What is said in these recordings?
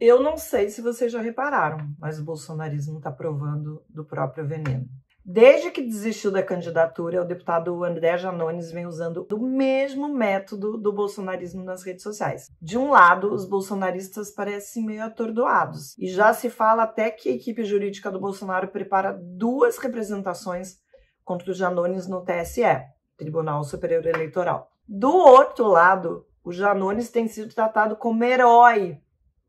Eu não sei se vocês já repararam, mas o bolsonarismo está provando do próprio veneno. Desde que desistiu da candidatura, o deputado André Janones vem usando o mesmo método do bolsonarismo nas redes sociais. De um lado, os bolsonaristas parecem meio atordoados, e já se fala até que a equipe jurídica do Bolsonaro prepara 2 representações contra o Janones no TSE, Tribunal Superior Eleitoral. Do outro lado, o Janones tem sido tratado como herói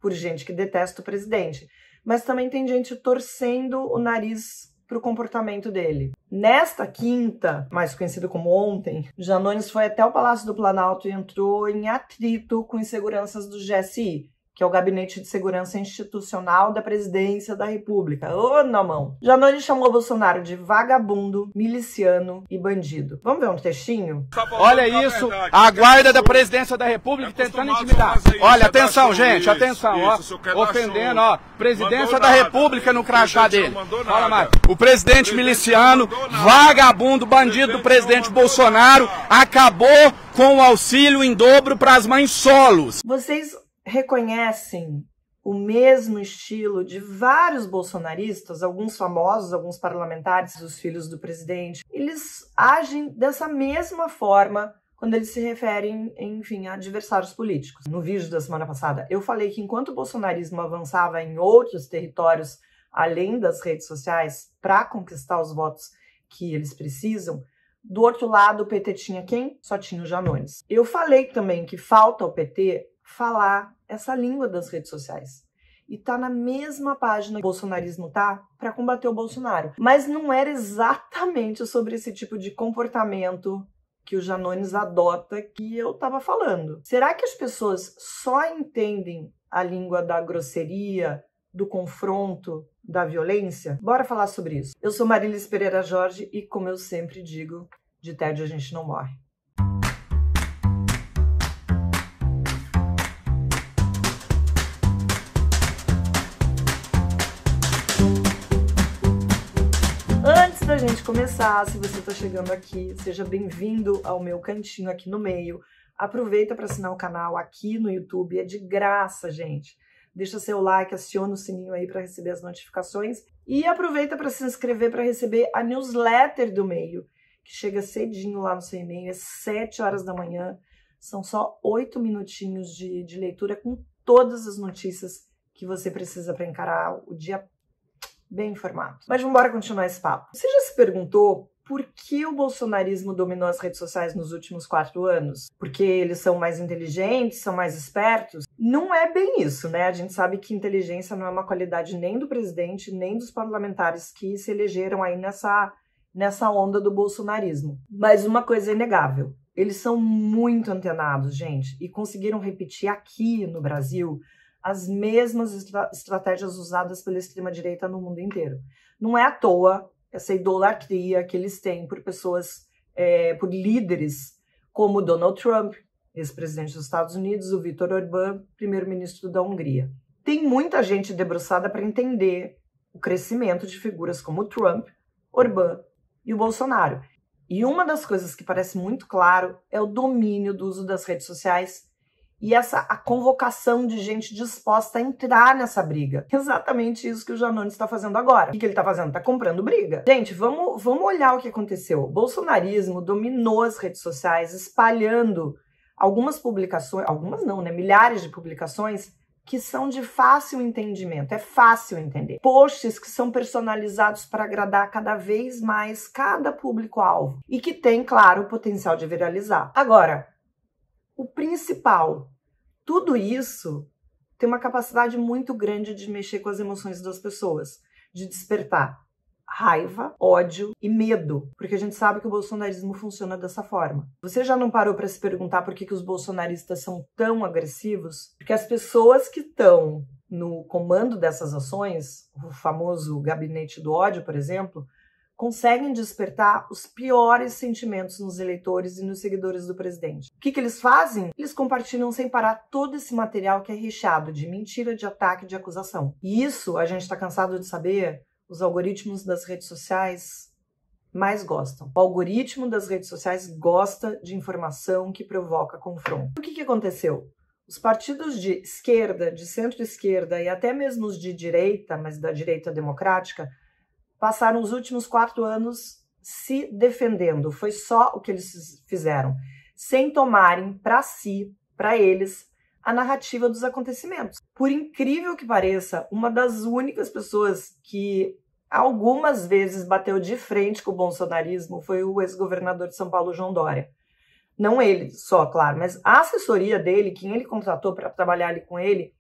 por gente que detesta o presidente, mas também tem gente torcendo o nariz para o comportamento dele. Nesta quinta, mais conhecido como ontem, Janones foi até o Palácio do Planalto e entrou em atrito com inseguranças do GSI, que é o Gabinete de Segurança Institucional da Presidência da República. Ô, na mão! Janones chamou Bolsonaro de vagabundo, miliciano e bandido. Vamos ver um textinho? Olha isso, a guarda da Presidência da República tentando intimidar. Olha, atenção, gente, atenção, ó, ofendendo, ó, Presidência da República no crachá dele. Fala mais. O presidente miliciano, vagabundo, bandido do presidente Bolsonaro acabou com o auxílio em dobro para as mães solos. Vocês reconhecem o mesmo estilo de vários bolsonaristas, alguns famosos, alguns parlamentares, os filhos do presidente. Eles agem dessa mesma forma quando eles se referem, enfim, a adversários políticos. No vídeo da semana passada, eu falei que enquanto o bolsonarismo avançava em outros territórios, além das redes sociais, para conquistar os votos que eles precisam, do outro lado o PT tinha quem? Só tinha o Janones. Eu falei também que falta ao PT falar essa língua das redes sociais. E tá na mesma página que o bolsonarismo tá para combater o Bolsonaro. Mas não era exatamente sobre esse tipo de comportamento que o Janones adota que eu tava falando. Será que as pessoas só entendem a língua da grosseria, do confronto, da violência? Bora falar sobre isso. Eu sou Marilis Pereira Jorge e, como eu sempre digo, de tédio a gente não morre. Antes da gente começar, se você está chegando aqui, seja bem-vindo ao meu cantinho aqui no meio. Aproveita para assinar o canal aqui no YouTube, é de graça, gente. Deixa seu like, aciona o sininho aí para receber as notificações e aproveita para se inscrever para receber a newsletter do meio, que chega cedinho lá no seu e-mail, às 7 horas da manhã. São só 8 minutinhos de leitura com todas as notícias que você precisa para encarar o dia bem informado. Mas vamos embora continuar esse papo. Você já se perguntou por que o bolsonarismo dominou as redes sociais nos últimos 4 anos? Porque eles são mais inteligentes, são mais espertos? Não é bem isso, né? A gente sabe que inteligência não é uma qualidade nem do presidente, nem dos parlamentares que se elegeram aí nessa onda do bolsonarismo. Mas uma coisa é inegável. Eles são muito antenados, gente, e conseguiram repetir aqui no Brasil as mesmas estratégias usadas pela extrema-direita no mundo inteiro. Não é à toa essa idolatria que eles têm por pessoas, por líderes como Donald Trump, ex-presidente dos Estados Unidos, o Viktor Orbán, primeiro-ministro da Hungria. Tem muita gente debruçada para entender o crescimento de figuras como Trump, Orbán e o Bolsonaro. E uma das coisas que parece muito claro é o domínio do uso das redes sociais e a convocação de gente disposta a entrar nessa briga. Exatamente isso que o Janones está fazendo agora. O que ele está fazendo? Está comprando briga. Gente, vamos olhar o que aconteceu. O bolsonarismo dominou as redes sociais, espalhando algumas publicações, algumas não, né? Milhares de publicações que são de fácil entendimento. É fácil entender. Posts que são personalizados para agradar cada vez mais cada público-alvo e que tem, claro, o potencial de viralizar. Agora, o principal, tudo isso tem uma capacidade muito grande de mexer com as emoções das pessoas, de despertar raiva, ódio e medo, porque a gente sabe que o bolsonarismo funciona dessa forma. Você já não parou para se perguntar por que os bolsonaristas são tão agressivos? Porque as pessoas que estão no comando dessas ações, o famoso gabinete do ódio, por exemplo, conseguem despertar os piores sentimentos nos eleitores e nos seguidores do presidente. O que eles fazem? Eles compartilham sem parar todo esse material que é recheado de mentira, de ataque, de acusação. E isso, a gente está cansado de saber, os algoritmos das redes sociais mais gostam. O algoritmo das redes sociais gosta de informação que provoca confronto. O que aconteceu? Os partidos de esquerda, de centro-esquerda e até mesmo os de direita, mas da direita democrática, passaram os últimos 4 anos se defendendo. Foi só o que eles fizeram, sem tomarem para si, para eles, a narrativa dos acontecimentos. Por incrível que pareça, uma das únicas pessoas que algumas vezes bateu de frente com o bolsonarismo foi o ex-governador de São Paulo, João Dória. Não ele só, claro, mas a assessoria dele, quem ele contratou para trabalhar ali com ele,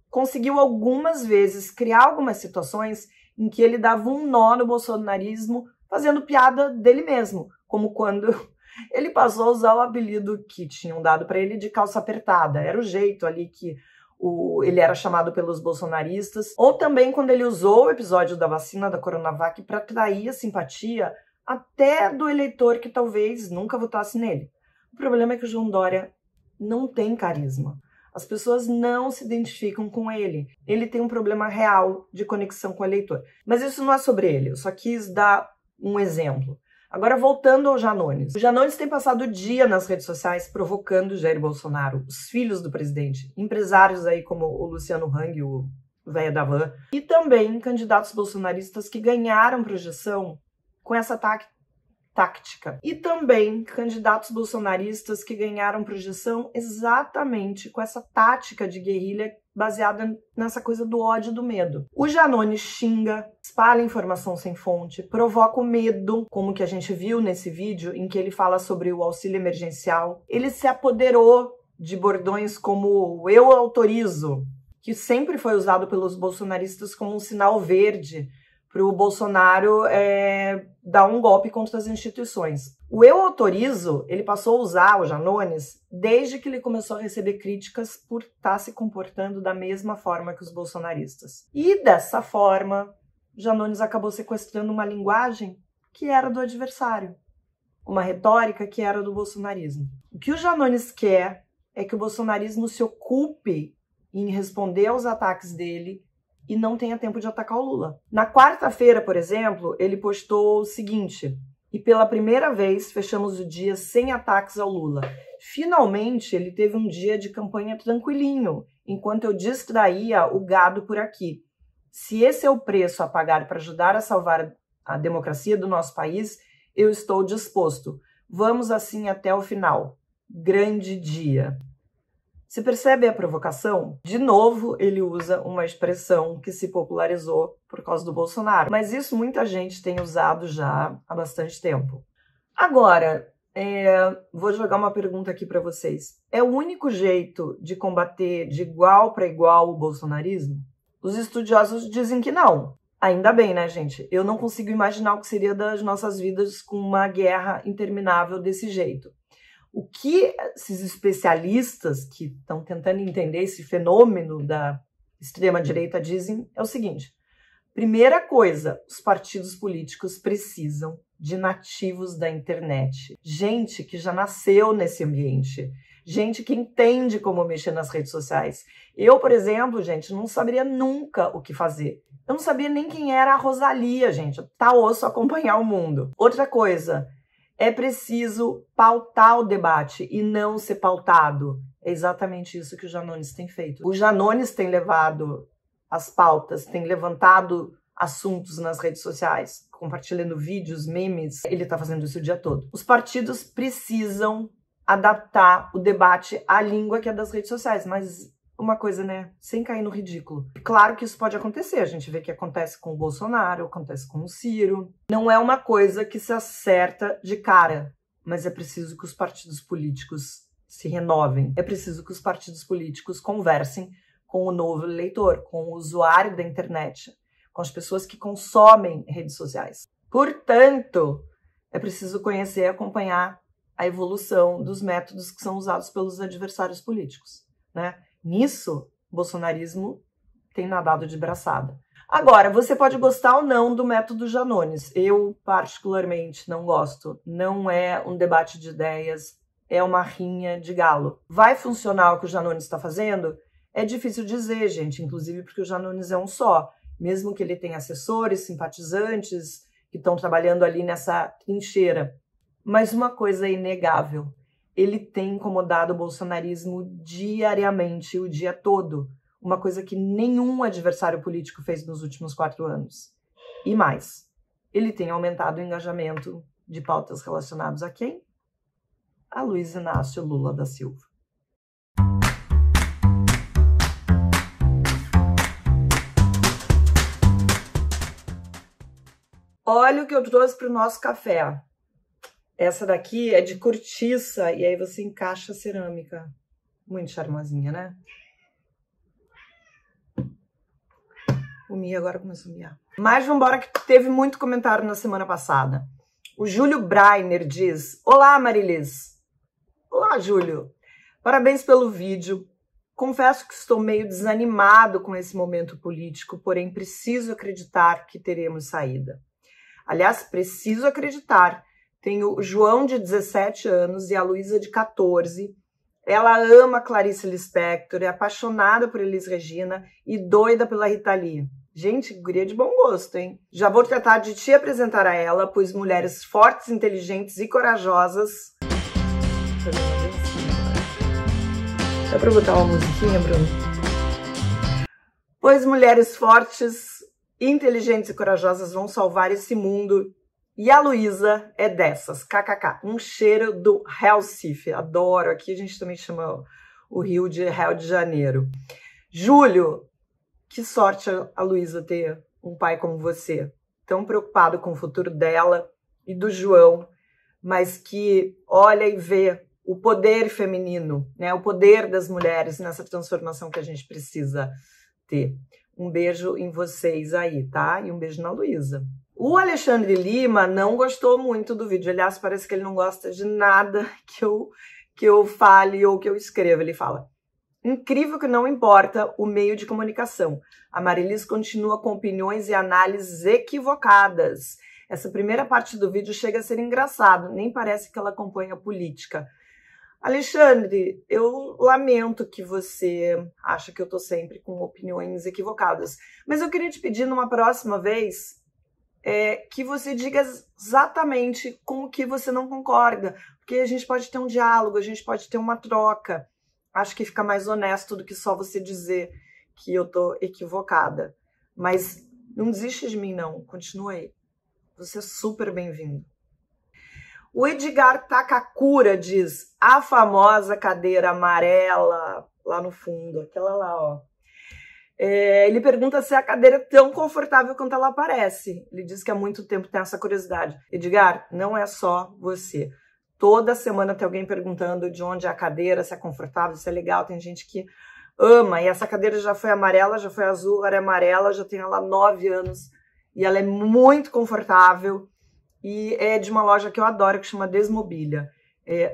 conseguiu algumas vezes criar algumas situações em que ele dava um nó no bolsonarismo, fazendo piada dele mesmo, como quando ele passou a usar o apelido que tinham dado para ele de calça apertada. Era o jeito ali que ele era chamado pelos bolsonaristas. Ou também quando ele usou o episódio da vacina da Coronavac para atrair a simpatia até do eleitor que talvez nunca votasse nele. O problema é que o João Dória não tem carisma. As pessoas não se identificam com ele. Ele tem um problema real de conexão com o eleitor. Mas isso não é sobre ele. Eu só quis dar um exemplo. Agora, voltando ao Janones. O Janones tem passado o dia nas redes sociais provocando Jair Bolsonaro, os filhos do presidente, empresários aí como o Luciano Hang, o velho da van, e também candidatos bolsonaristas que ganharam projeção com essa tática. E também candidatos bolsonaristas que ganharam projeção exatamente com essa tática de guerrilha baseada nessa coisa do ódio e do medo. O Janones xinga, espalha informação sem fonte, provoca o medo, como que a gente viu nesse vídeo em que ele fala sobre o auxílio emergencial. Ele se apoderou de bordões como "eu autorizo", que sempre foi usado pelos bolsonaristas como um sinal verde para o Bolsonaro dar um golpe contra as instituições. O "eu autorizo", ele passou a usar, o Janones, desde que ele começou a receber críticas por estar se comportando da mesma forma que os bolsonaristas. E dessa forma, Janones acabou sequestrando uma linguagem que era do adversário, uma retórica que era do bolsonarismo. O que o Janones quer é que o bolsonarismo se ocupe em responder aos ataques dele e não tenha tempo de atacar o Lula. Na quarta-feira, por exemplo, ele postou o seguinte: "E pela primeira vez fechamos o dia sem ataques ao Lula. Finalmente ele teve um dia de campanha tranquilinho, enquanto eu distraía o gado por aqui. Se esse é o preço a pagar para ajudar a salvar a democracia do nosso país, eu estou disposto. Vamos assim até o final. Grande dia." Você percebe a provocação? De novo, ele usa uma expressão que se popularizou por causa do Bolsonaro. Mas isso muita gente tem usado já há bastante tempo. Agora, vou jogar uma pergunta aqui para vocês. É o único jeito de combater de igual para igual o bolsonarismo? Os estudiosos dizem que não. Ainda bem, né, gente? Eu não consigo imaginar o que seria das nossas vidas com uma guerra interminável desse jeito. O que esses especialistas que estão tentando entender esse fenômeno da extrema-direita dizem é o seguinte: primeira coisa, os partidos políticos precisam de nativos da internet. Gente que já nasceu nesse ambiente. Gente que entende como mexer nas redes sociais. Eu, por exemplo, gente, não saberia nunca o que fazer. Eu não sabia nem quem era a Rosalía, gente. Tá osso acompanhar o mundo. Outra coisa, é preciso pautar o debate e não ser pautado. É exatamente isso que o Janones tem feito. O Janones tem levado as pautas, tem levantado assuntos nas redes sociais, compartilhando vídeos, memes. Ele está fazendo isso o dia todo. Os partidos precisam adaptar o debate à língua que é das redes sociais, mas uma coisa, né, sem cair no ridículo. Claro que isso pode acontecer, a gente vê que acontece com o Bolsonaro, acontece com o Ciro. Não é uma coisa que se acerta de cara, mas é preciso que os partidos políticos se renovem. É preciso que os partidos políticos conversem com o novo eleitor, com o usuário da internet, com as pessoas que consomem redes sociais. Portanto, é preciso conhecer e acompanhar a evolução dos métodos que são usados pelos adversários políticos, né? Nisso, o bolsonarismo tem nadado de braçada. Agora, você pode gostar ou não do método Janones. Eu, particularmente, não gosto. Não é um debate de ideias, é uma rinha de galo. Vai funcionar o que o Janones está fazendo? É difícil dizer, gente, inclusive porque o Janones é um só. Mesmo que ele tenha assessores, simpatizantes, que estão trabalhando ali nessa trincheira. Mas uma coisa é inegável. ele tem incomodado o bolsonarismo diariamente, o dia todo. Uma coisa que nenhum adversário político fez nos últimos 4 anos. E mais, ele tem aumentado o engajamento de pautas relacionadas a quem? A Luiz Inácio Lula da Silva. Olha o que eu trouxe para o nosso café. Essa daqui é de cortiça e aí você encaixa a cerâmica. Muito charmosinha, né? O Mia agora começou a miar. Mas vamos embora que teve muito comentário na semana passada. O Júlio Breiner diz: Olá, Marilis. Olá, Júlio. Parabéns pelo vídeo. Confesso que estou meio desanimado com esse momento político, porém preciso acreditar que teremos saída. Aliás, preciso acreditar. Tenho o João, de 17 anos, e a Luísa, de 14. Ela ama Clarice Lispector, é apaixonada por Elis Regina e doida pela Rita Lee. Gente, guria de bom gosto, hein? Já vou tratar de te apresentar a ela, pois mulheres fortes, inteligentes e corajosas... Dá pra botar uma musiquinha, Bruno? Pois mulheres fortes, inteligentes e corajosas vão salvar esse mundo. E a Luísa é dessas, kkk. Um cheiro do Recife, adoro. Aqui a gente também chama o Rio de Janeiro. Júlio, que sorte a Luísa ter um pai como você, tão preocupado com o futuro dela e do João, mas que olha e vê o poder feminino, né? O poder das mulheres nessa transformação que a gente precisa ter. Um beijo em vocês aí, tá? E um beijo na Luísa. O Alexandre Lima não gostou muito do vídeo. Aliás, parece que ele não gosta de nada que eu fale ou que eu escreva. Ele fala: incrível que não importa o meio de comunicação. A Marilis continua com opiniões e análises equivocadas. Essa primeira parte do vídeo chega a ser engraçado. Nem parece que ela acompanha a política. Alexandre, eu lamento que você acha que eu tô sempre com opiniões equivocadas. Mas eu queria te pedir numa próxima vez... que você diga exatamente com o que você não concorda, porque a gente pode ter um diálogo, a gente pode ter uma troca. Acho que fica mais honesto do que só você dizer que eu tô equivocada. Mas não desiste de mim, não. Continua aí. Você é super bem-vindo. O Edgar Takakura diz: a famosa cadeira amarela lá no fundo, aquela lá, ó. Ele pergunta se a cadeira é tão confortável quanto ela parece. Ele diz que há muito tempo tem essa curiosidade. Edgar, não é só você. Toda semana tem alguém perguntando de onde é a cadeira, se é confortável, se é legal. Tem gente que ama. E essa cadeira já foi amarela, já foi azul, agora é amarela. Já tenho ela há 9 anos. E ela é muito confortável. E é de uma loja que eu adoro, que chama Desmobilia.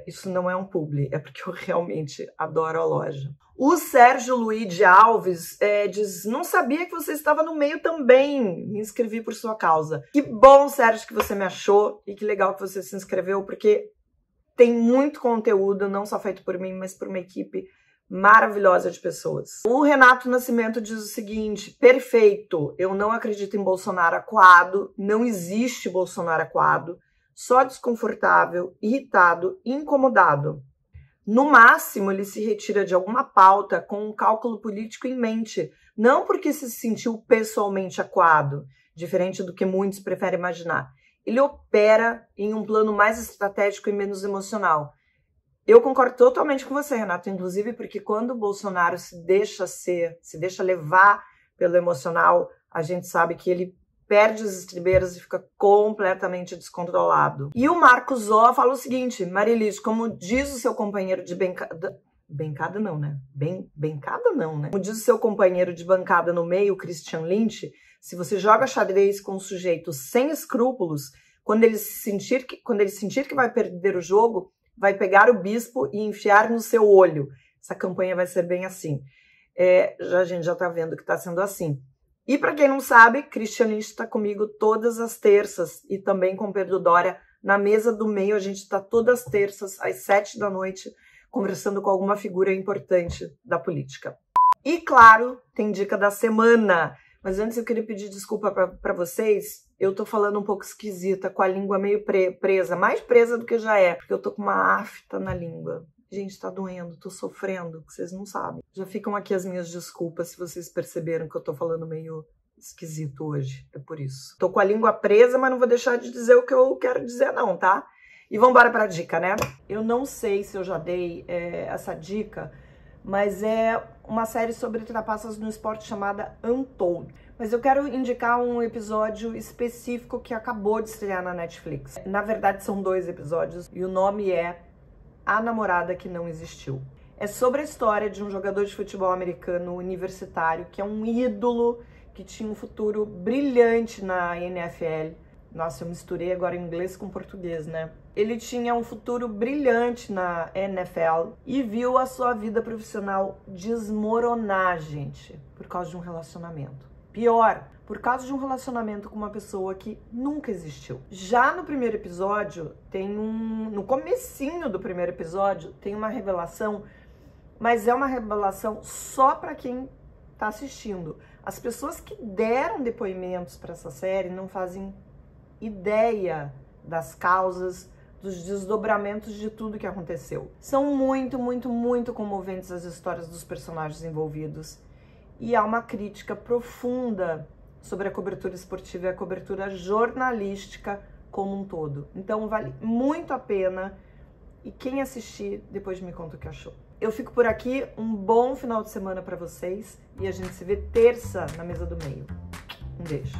Isso não é um publi, é porque eu realmente adoro a loja. O Sérgio Luiz Alves diz: não sabia que você estava no meio também, me inscrevi por sua causa. Que bom, Sérgio, que você me achou e que legal que você se inscreveu, porque tem muito conteúdo, não só feito por mim, mas por uma equipe maravilhosa de pessoas. O Renato Nascimento diz o seguinte: perfeito, eu não acredito em Bolsonaro acuado, não existe Bolsonaro acuado, só desconfortável, irritado, incomodado. No máximo, ele se retira de alguma pauta com um cálculo político em mente, não porque se sentiu pessoalmente acuado, diferente do que muitos preferem imaginar. Ele opera em um plano mais estratégico e menos emocional. Eu concordo totalmente com você, Renato, inclusive porque quando o Bolsonaro se deixa levar pelo emocional, a gente sabe que ele perde as estribeiras e fica completamente descontrolado. E o Marcos Zó fala o seguinte: Marilis, como diz o seu companheiro de bancada... Bancada não, né? Bancada não, né? Como diz o seu companheiro de bancada no meio, Christian Lynch, se você joga xadrez com um sujeito sem escrúpulos, quando ele sentir que vai perder o jogo, vai pegar o bispo e enfiar no seu olho. Essa campanha vai ser bem assim. A gente já tá vendo que tá sendo assim. E para quem não sabe, Christian Lynch está comigo todas as terças e também com Pedro Doria na mesa do meio. A gente está todas as terças às 7 da noite conversando com alguma figura importante da política. E claro, tem dica da semana. Mas antes eu queria pedir desculpa pra vocês. Eu tô falando um pouco esquisita, com a língua meio presa, mais presa do que já é, porque eu tô com uma afta na língua. Gente, tá doendo, tô sofrendo, que vocês não sabem. Já ficam aqui as minhas desculpas se vocês perceberam que eu tô falando meio esquisito hoje, é por isso. Tô com a língua presa, mas não vou deixar de dizer o que eu quero dizer não, tá? E vambora pra dica, né? Eu não sei se eu já dei essa dica, mas é uma série sobre trapaças no esporte chamada Untold. Mas eu quero indicar um episódio específico que acabou de estrear na Netflix. Na verdade, são 2 episódios e o nome é A Namorada que Não Existiu. É sobre a história de um jogador de futebol americano universitário que é um ídolo, que tinha um futuro brilhante na NFL. Nossa, eu misturei agora inglês com português, né? Ele tinha um futuro brilhante na NFL e viu a sua vida profissional desmoronar, gente, por causa de um relacionamento. Pior, por causa de um relacionamento com uma pessoa que nunca existiu. Já no primeiro episódio, no comecinho do primeiro episódio, tem uma revelação, mas é uma revelação só para quem tá assistindo. As pessoas que deram depoimentos para essa série não fazem ideia das causas, dos desdobramentos de tudo que aconteceu. São muito, muito, muito comoventes as histórias dos personagens envolvidos. E há uma crítica profunda sobre a cobertura esportiva e a cobertura jornalística como um todo. Então vale muito a pena. E quem assistir, depois me conta o que achou. Eu fico por aqui, um bom final de semana para vocês. E a gente se vê terça na mesa do meio. Um beijo.